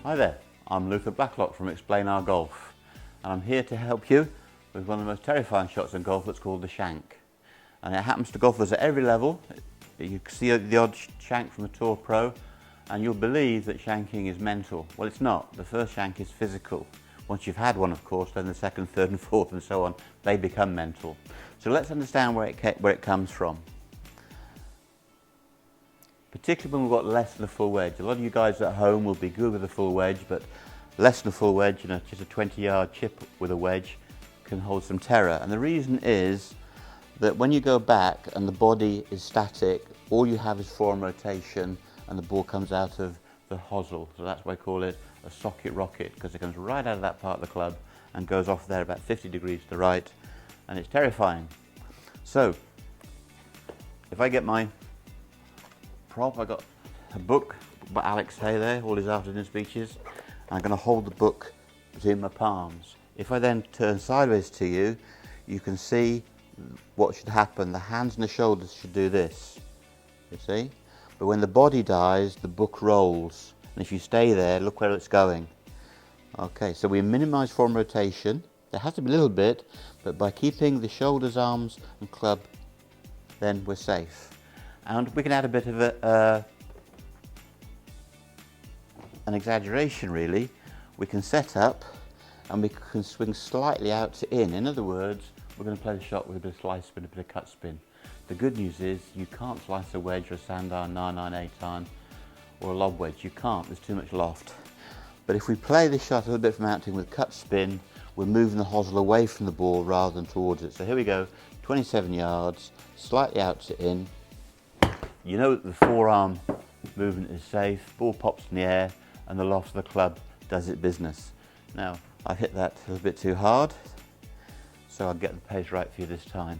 Hi there, I'm Luther Blacklock from Explanar Golf, and I'm here to help you with one of the most terrifying shots in golf that's called the shank. And it happens to golfers at every level. You can see the odd shank from a tour pro, and you'll believe that shanking is mental. Well, it's not. The first shank is physical. Once you've had one, of course, then the second, third and fourth and so on, they become mental. So let's understand where it comes from. Particularly when we've got less than a full wedge. A lot of you guys at home will be good with a full wedge, but less than a full wedge, just a 20-yard chip with a wedge can hold some terror. And the reason is that when you go back and the body is static, all you have is form rotation and the ball comes out of the hosel. So that's why I call it a socket rocket, because it comes right out of that part of the club and goes off there about 50 degrees to the right, and it's terrifying. So if I get my prop, I got a book by Alex Hay there, all his afternoon speeches, and I'm going to hold the book between my palms. If I then turn sideways to you, you can see what should happen. The hands and the shoulders should do this, you see? But when the body dies, the book rolls, and if you stay there, look where it's going. Okay, so we minimize form rotation. There has to be a little bit, but by keeping the shoulders, arms and club, then we're safe. And we can add a bit of an exaggeration really. We can set up and we can swing slightly out to in. In other words, we're going to play the shot with a bit of slice spin, a bit of cut spin. The good news is you can't slice a wedge or a sand iron, 9-iron, 8-iron or a lob wedge. You can't, there's too much loft. But if we play the shot a little bit from outing with cut spin, we're moving the hosel away from the ball rather than towards it. So here we go, 27 yards, slightly out to in. You know that the forearm movement is safe, ball pops in the air and the loft of the club does its business. Now, I've hit that a little bit too hard, so I'll get the pace right for you this time.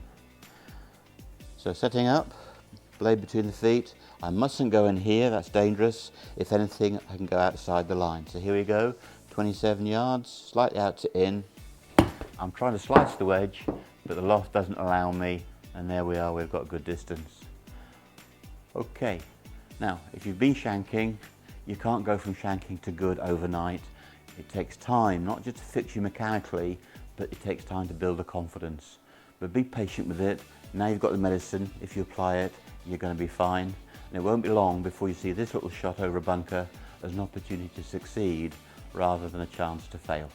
So setting up, blade between the feet. I mustn't go in here, that's dangerous. If anything, I can go outside the line. So here we go, 27 yards, slightly out to in. I'm trying to slice the wedge, but the loft doesn't allow me, and there we are, we've got a good distance. Okay, now if you've been shanking, you can't go from shanking to good overnight. It takes time, not just to fix you mechanically, but it takes time to build a confidence. But be patient with it. Now you've got the medicine, if you apply it, you're going to be fine. And it won't be long before you see this little shot over a bunker as an opportunity to succeed rather than a chance to fail.